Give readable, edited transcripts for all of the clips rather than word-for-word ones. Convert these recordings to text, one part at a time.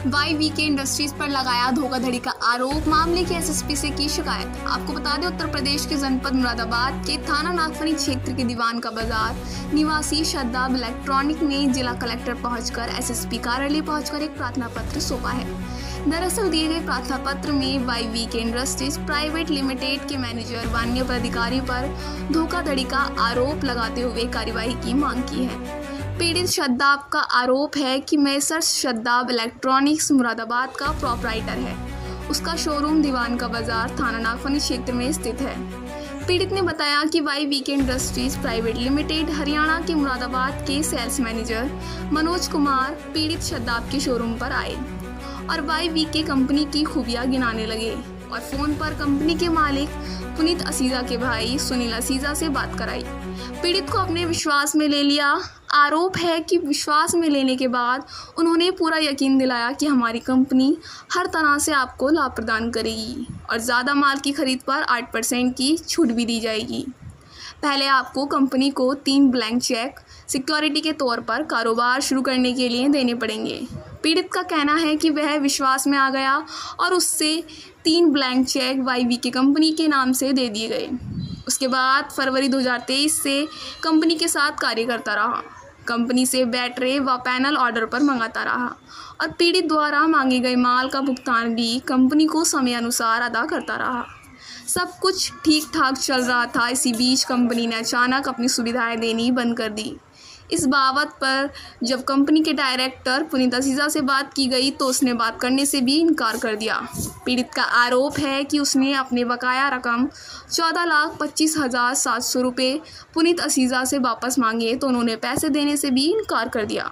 YVK industries पर लगाया धोखाधड़ी का आरोप, मामले की एसएसपी से की शिकायत। आपको बता दें, उत्तर प्रदेश के जनपद मुरादाबाद के थाना नागफनी क्षेत्र के दीवान का बाजार निवासी शद्दाब इलेक्ट्रॉनिक ने जिला कलेक्टर पहुंचकर एसएसपी कार्यालय पहुंचकर एक प्रार्थना पत्र सौंपा है। दरअसल दिए गए प्रार्थना पत्र में YVK इंडस्ट्रीज प्राइवेट लिमिटेड के मैनेजर व अन्य पदाधिकारी पर धोखाधड़ी का आरोप लगाते हुए कार्यवाही की मांग की है। पीड़ित शद्दाब का आरोप है कि मेसर्स शद्दाब इलेक्ट्रॉनिक्स मुरादाबाद का प्रोपराइटर है। उसका शोरूम दीवान का बाजार थाना नागफनी क्षेत्र में स्थित है। पीड़ित ने बताया कि YVK industries private limited Haryana के मुरादाबाद के सेल्स मैनेजर मनोज कुमार पीड़ित शद्दाब के शोरूम पर आए और YVK कंपनी की खूबियां गिनाने लगे और फोन पर कंपनी के मालिक पुनीत असीजा के भाई सुनील असीजा से बात कराई। पीड़ित को अपने विश्वास में ले लिया। आरोप है कि विश्वास में लेने के बाद उन्होंने पूरा यकीन दिलाया कि हमारी कंपनी हर तरह से आपको लाभ प्रदान करेगी और ज़्यादा माल की खरीद पर 8% की छूट भी दी जाएगी। पहले आपको कंपनी को 3 ब्लैंक चेक सिक्योरिटी के तौर पर कारोबार शुरू करने के लिए देने पड़ेंगे। पीड़ित का कहना है कि वह विश्वास में आ गया और उससे 3 ब्लैंक चेक YVK कंपनी के नाम से दे दिए गए। उसके बाद फरवरी 2023 से कंपनी के साथ कार्य करता रहा। कंपनी से बैटरी व पैनल ऑर्डर पर मंगाता रहा और पीड़ित द्वारा मांगे गए माल का भुगतान भी कंपनी को समय अनुसार अदा करता रहा। सब कुछ ठीक ठाक चल रहा था। इसी बीच कंपनी ने अचानक अपनी सुविधाएं देनी बंद कर दी। इस बाबत पर जब कंपनी के डायरेक्टर पुनीत असीजा से बात की गई तो उसने बात करने से भी इनकार कर दिया। पीड़ित का आरोप है कि उसने अपने बकाया रकम 14,25,700 रुपये पुनीत असीजा से वापस मांगे तो उन्होंने पैसे देने से भी इनकार कर दिया।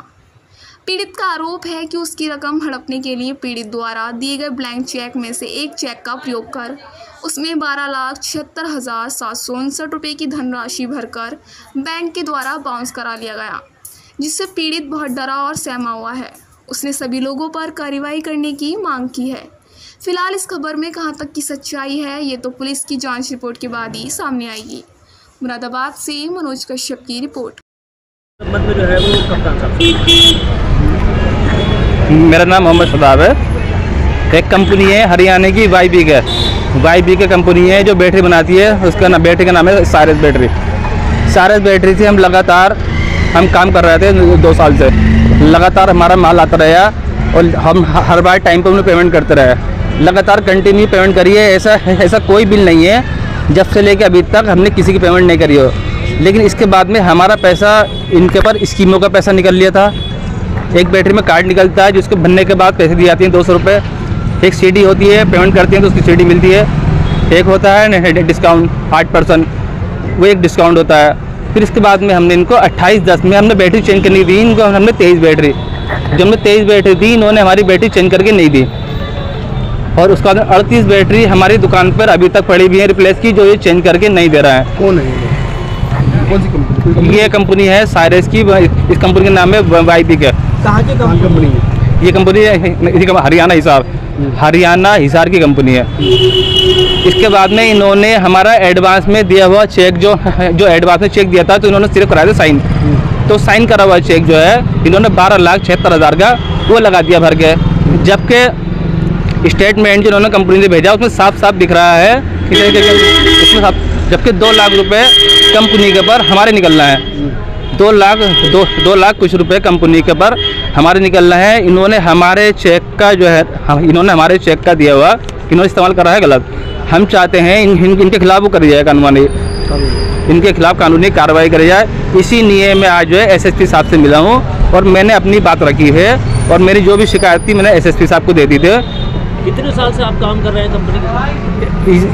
पीड़ित का आरोप है कि उसकी रकम हड़पने के लिए पीड़ित द्वारा दिए गए ब्लैंक चेक में से एक चेक का प्रयोग कर उसमें 12,76,759 रुपये की धनराशि भरकर बैंक के द्वारा बाउंस करा लिया गया, जिससे पीड़ित बहुत डरा और सहमा हुआ है। उसने सभी लोगों पर कार्रवाई करने की मांग की है। फिलहाल इस खबर में कहां तक की सच्चाई है, ये तो पुलिस की जांच रिपोर्ट के बाद ही सामने आएगी। मुरादाबाद से मनोज कश्यप की रिपोर्ट। में जो है वो कप्तान साहब, मेरा नाम मोहम्मद शदाब है। एक कंपनी है हरियाणा की YVK कंपनी है जो बैटरी बनाती है। उसका नाम बैटरी का नाम है सारस बैटरी। सारस बैटरी से हम लगातार काम कर रहे थे 2 साल से। लगातार हमारा माल आता रहा और हम हर बार टाइम पर उन्हें पेमेंट करते रहे। लगातार कंटिन्यू पेमेंट करी है। ऐसा कोई बिल नहीं है जब से लेकर अभी तक हमने किसी की पेमेंट नहीं करी हो। लेकिन इसके बाद में हमारा पैसा इनके पर स्कीमों का पैसा निकल लिया था। एक बैटरी में कार्ड निकलता है जिसको भरने के बाद पैसे दिए जाते हैं 200 रुपये। एक CD होती है, पेमेंट करते हैं तो उसकी CD मिलती है। एक होता है डिस्काउंट 8%, वो एक डिस्काउंट होता है। फिर इसके बाद में हमने इनको 28/10 में हमने बैटरी चेंज करनी दी। इनको हमने 23 बैटरी, जब हमने 23 बैटरी दी इन्होंने हमारी बैटरी चेंज करके नहीं दी। और उसके बाद 38 बैटरी हमारी दुकान पर अभी तक पड़ी हुई है रिप्लेस की, जो ये चेंज करके नहीं दे रहा है। कौन है कौन सी कंपनी? ये कंपनी है साइरस की। इस कंपनी का नाम है YVK। कहाँ की कंपनी है? ये कंपनी हरियाणा हिसार की कंपनी है। इसके बाद में इन्होंने हमारा एडवांस में दिया हुआ चेक जो एडवांस में चेक दिया था तो इन्होंने सिर्फ कराया था साइन। तो साइन करा हुआ चेक जो है इन्होंने 12,76,000 का वो लगा दिया भर के। जबकि स्टेटमेंट जो इन्होंने कंपनी से भेजा उसमें साफ साफ दिख रहा है इसमें साफ, जबकि 2 लाख रुपये कंपनी के पर हमारे निकलना है। 2 लाख कुछ रुपए कंपनी के पर हमारे निकलना है। इन्होंने हमारे चेक का जो है इन्होंने हमारे चेक का दिया हुआ इन्होंने इस्तेमाल करा है गलत। हम चाहते हैं इनके खिलाफ वो करी जाए कानूनी, इनके खिलाफ कानूनी कार्रवाई करी जाए। इसी लिए मैं आज जो है SSP साहब से मिला हूँ और मैंने अपनी बात रखी है और मेरी जो भी शिकायत थी मैंने SSP साहब को दे दी थी। कितने साल से आप काम कर रहे हैं कंपनी के?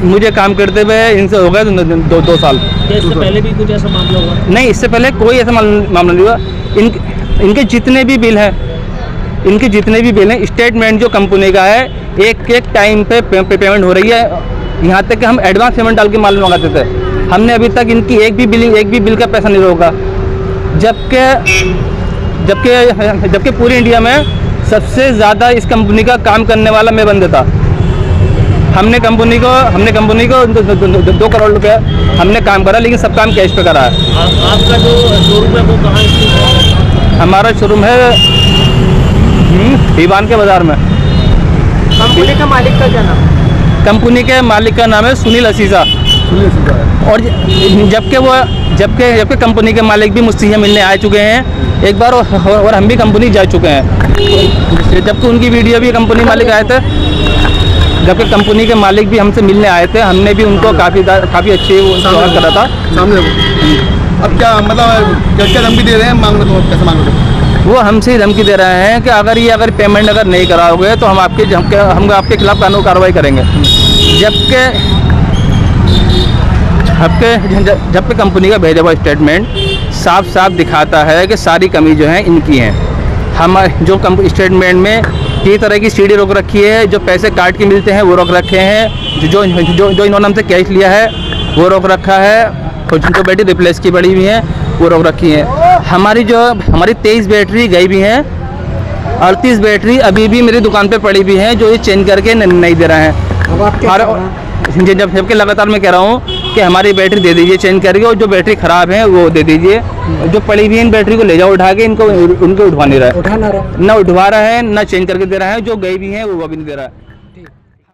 मुझे काम करते हुए इनसे हो गए 2 साल। इससे पहले भी कुछ ऐसा मामला हुआ? नहीं, इससे पहले कोई ऐसा मामला नहीं हुआ। इनके जितने भी बिल हैं स्टेटमेंट जो कंपनी का है एक टाइम पे पेमेंट हो रही है। यहाँ तक कि हम एडवांस पेमेंट डाल के माल मंगाते थे। हमने अभी तक इनकी एक भी बिल का पैसा नहीं रोका। जबकि पूरी इंडिया में सबसे ज़्यादा इस कंपनी का काम करने वाला मैं बंदा था। हमने कंपनी को 2 करोड़ रुपया हमने काम करा, लेकिन सब काम कैश पे करा है। आपका जो शोरूम है वो कहाँ स्थित है? हमारा शोरूम है ईवान के बाज़ार में। कंपनी का मालिक का क्या नाम? कंपनी के मालिक का नाम है सुनील असीजा। और जबकि कंपनी के मालिक भी मुझसे मिलने आ चुके हैं एक बार, और हम भी कंपनी जा चुके हैं। जबकि उनकी वीडियो भी कंपनी मालिक आए थे, जबकि कंपनी के मालिक भी हमसे मिलने आए थे, हमने भी उनको काफ़ी अच्छी स्वागत करा था सामने। अब क्या मतलब क्या धमकी दे रहे हैं, मांगने को कैसे मांग रहे हैं? वो हमसे ही धमकी दे रहे हैं कि अगर पेमेंट नहीं कराओगे तो हम आपके खिलाफ कानूनी कार्रवाई करेंगे। जबकि कंपनी का भेजा हुआ स्टेटमेंट साफ साफ दिखाता है कि सारी कमी जो है इनकी है। हम जो स्टेटमेंट में कई तरह की सीढ़ी रोक रखी है, जो पैसे काट के मिलते हैं वो रोक रखे हैं, जो इन्होंने हमसे कैश लिया है वो रोक रखा है, और जिनको बैटरी रिप्लेस की पड़ी हुई हैं वो रोक रखी है। हमारी 23 बैटरी गई भी हैं, 38 बैटरी अभी भी मेरी दुकान पे पड़ी हुई हैं, जो ये चेंज करके नहीं दे रहे हैं। जबकि लगातार मैं कह रहा हूँ कि हमारी बैटरी दे दीजिए चेंज करके, और जो बैटरी ख़राब है वो दे दीजिए। जो पड़ी हुई इन बैटरी को ले जाओ उठा के, उनको उठवा नहीं रहा है, ना उठवा रहा है ना चेंज करके दे रहा है, जो गई भी हैं वो भी नहीं दे रहा है।